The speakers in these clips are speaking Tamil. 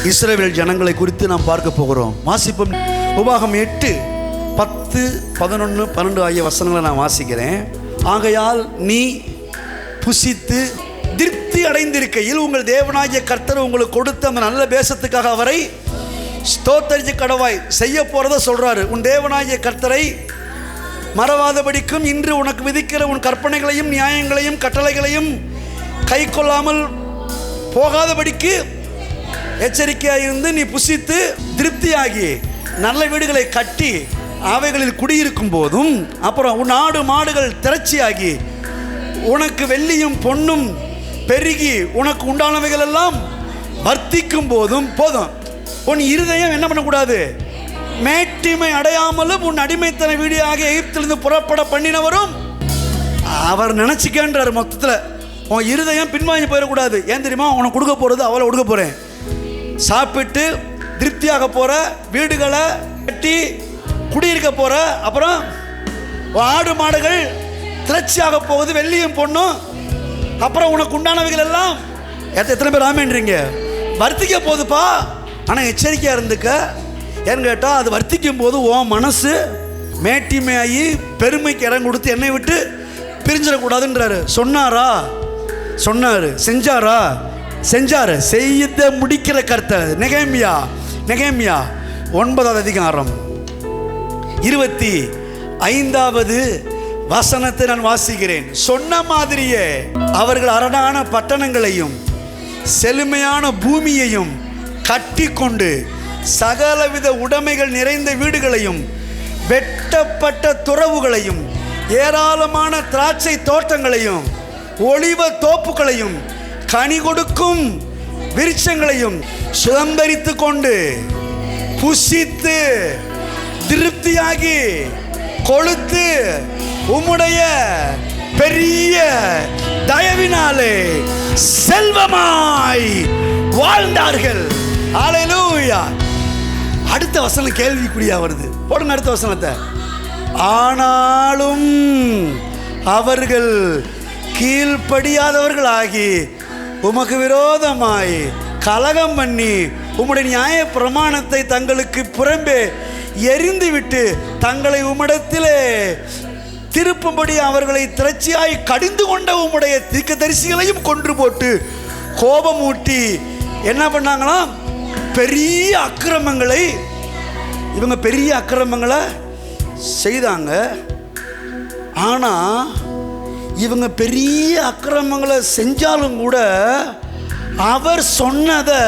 இஸ்ரவேல் ஜனங்களை குறித்து நாம் பார்க்க போகிறோம். வாசிப்போம். உபாகம் 8, 10, 11, 12 ஆகிய வசனங்களை நான் வாசிக்கிறேன். ஆகையால் நீ புசித்து திருப்தி அடைந்திருக்கையில் உங்கள் தேவனாகிய கர்த்தர் உங்களுக்கு கொடுத்த அந்த நல்ல தேசத்துக்காக அவரை ஸ்தோத்தரித்து கடவாய். செய்ய போகிறத சொல்கிறாரு. உன் தேவனாகிய கர்த்தரை மறவாதபடிக்கும் இன்று உனக்கு விதிக்கிற உன் கற்பனைகளையும் நியாயங்களையும் கட்டளைகளையும் கை கொள்ளாமல் போகாதபடிக்கு எச்சரிக்கையாக இருந்து நீ புசித்து திருப்தியாகி நல்ல வீடுகளை கட்டி அவைகளில் குடியிருக்கும் போதும், அப்புறம் உன் ஆடு மாடுகள் திரட்சியாகி உனக்கு வெள்ளியும் பொன்னும் பெருகி உனக்கு உண்டானவைகள் எல்லாம் வர்த்திக்கும் போதும் போதும். உன் இருதயம் என்ன பண்ணக்கூடாது? மேட்டிமை அடையாமலும் உன் அடிமைத்தன வீடியாக எகிப்திலிருந்து புறப்பட பண்ணினவரும் அவர் நினச்சிக்கன்றார். மொத்தத்தில் உன் இருதயம் பின்வாங்கி போயிடக்கூடாது. ஏன் தெரியுமா? உனக்கு கொடுக்க போகிறது அவளை கொடுக்க போகிறேன். சாப்பிட்டு திருப்தியாக போகிற, வீடுகளை கட்டி குடியிருக்க போகிற, அப்புறம் ஆடு மாடுகள் திரட்சியாக போகுது, வெள்ளியும் பொண்ணும், அப்புறம் உனக்கு உண்டானவைகள் எல்லாம் எத்தனை பேர் ஆமேன்றீங்க? வர்த்திக்க போகுதுப்பா. ஆனால் எச்சரிக்கையாக இருந்துக்க. ஏன்னு கேட்டால் அது வர்த்திக்கும் போது உன் மனசு மேட்டிமையாகி பெருமைக்கு இடம் கொடுத்து என்னை விட்டு பிரிஞ்சிடக்கூடாதுன்றாரு. சொன்னாரா? சொன்னார். செஞ்சாரா? செஞ்சார். செய்த முடிக்கிற கர்த்தர். நெகேமியா 9வது அதிகாரம் 25வது வசனத்தை நான் வாசிக்கிறேன். சொன்ன மாதிரியே அவர்கள் அரணான பட்டணங்களையும் செழுமையான பூமியையும் கட்டி கொண்டு சகலவித உடைமைகள் நிறைந்த வீடுகளையும் வெட்டப்பட்ட துறவுகளையும் ஏராளமான திராட்சை தோட்டங்களையும் ஒலிவ தோப்புகளையும் கனி கொடுக்கும் விருட்சங்களையும் சுதந்தரித்து கொண்டு புசித்து திருப்தியாகி கொழுத்து உம்முடைய பெரிய தயவினாலே செல்வமாய் வாழ்ந்தார்கள். ஹல்லேலூயா. அடுத்த வசனம் கேள்விக்குறியா வருது. போடுங்க அடுத்த வசனத்தை. ஆனாலும் அவர்கள் கீழ்ப்படியாதவர்களாகி உமக்கு விரோதமாய் கலகம் பண்ணி உம்முடைய நியாய பிரமாணத்தை தங்களுக்கு புறம்பே எரிந்துவிட்டு தங்களை உம்மிடத்திலே திருப்பும்படி அவர்களை திரட்சியாய் கடிந்து கொண்ட உம்முடைய தீர்க்கதரிசிகளையும் கொன்று போட்டு கோபமூட்டி என்ன பண்ணாங்களாம்? பெரிய அக்கிரமங்களை இவங்க பெரிய அக்கிரமங்களை செய்தாங்க. ஆனால் இவங்க பெரிய அக்கிரமங்களை செஞ்சாலும் கூட அவர் சொன்னதை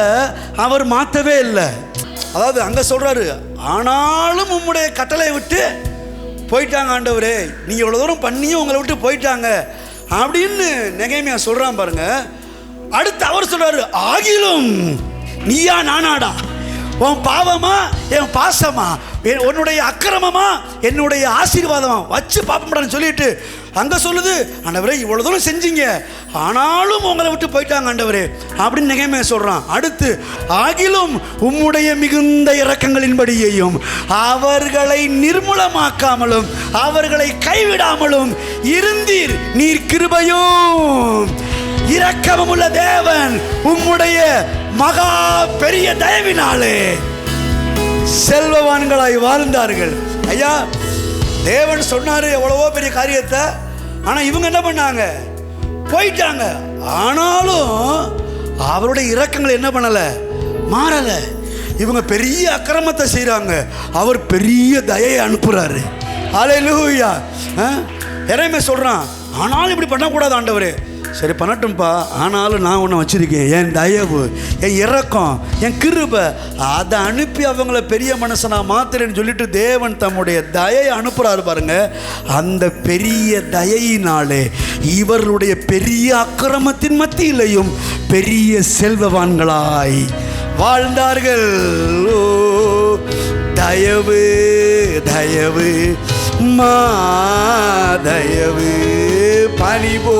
அவர் மாற்றவே இல்லை. அதாவது அங்கே சொல்கிறாரு, ஆனாலும் உம்முடைய கட்டளை விட்டு போயிட்டாங்க ஆண்டவரே, நீங்கள் இவ்வளோ தூரம் பண்ணியும் உங்களை விட்டு போயிட்டாங்க அப்படின்னு நெகேமியா சொல்கிறான் பாருங்க. அடுத்து அவர் சொல்கிறாரு, ஆகிலும் நீயா நானாடா, உன் பாவமா என் பாசமா, உன்னுடைய அக்கிரமமா என்னுடைய ஆசீர்வாதமா வச்சு பாப்பமான்னு சொல்லிட்டு அங்கே சொல்லுது, ஆண்டவரே இவ்வளோ தூரம் செஞ்சீங்க ஆனாலும் உங்களை விட்டு போயிட்டாங்க ஆண்டவரே அப்படின்னு நெகேமியா சொல்கிறான். அடுத்து ஆகிலும் உம்முடைய மிகுந்த இரக்கங்களின்படியையும் அவர்களை நிர்மூலமாக்காமலும் அவர்களை கைவிடாமலும் இருந்தீர். நீர் கிருபையும் இரக்கமும் உள்ள தேவன், உம்முடைய மகா பெரிய தயவினாலே செல்வவான்களாய் வாழ்ந்தார்கள். ஐயா, தேவன் சொன்னாரு எவ்வளவோ பெரிய காரியத்தை, ஆனா இவங்க என்ன பண்ணாங்க? போயிட்டாங்க. ஆனாலும் அவருடைய இரக்கங்கள் என்ன பண்ணல? மாறல. இவங்க பெரிய அக்கிரமத்தை செய்யறாங்க, அவர் பெரிய தயையை அனுப்புறாரு. ஹல்லேலூயா. எரேமியா சொல்றான், ஆனாலும் இப்படி பண்ணக்கூடாது ஆண்டவரே. சரி பண்ணட்டும்பா, ஆனாலும் நான் ஒன்று வச்சுருக்கேன், என் தயவு, என் இரக்கம், என் கிருபை, அதை அனுப்பி அவங்கள பெரிய மனுஷனா மாத்திரன்னு சொல்லிட்டு தேவன் தம்முடைய தயையை அனுப்புகிறாரு பாருங்க. அந்த பெரிய தயையினாலே இவர்களுடைய பெரிய அக்கிரமத்தின் மத்தியிலையும் பெரிய செல்வவான்களாய் வாழ்ந்தார்கள். ஓ தயவு தயவு மா தயவு பணிபோ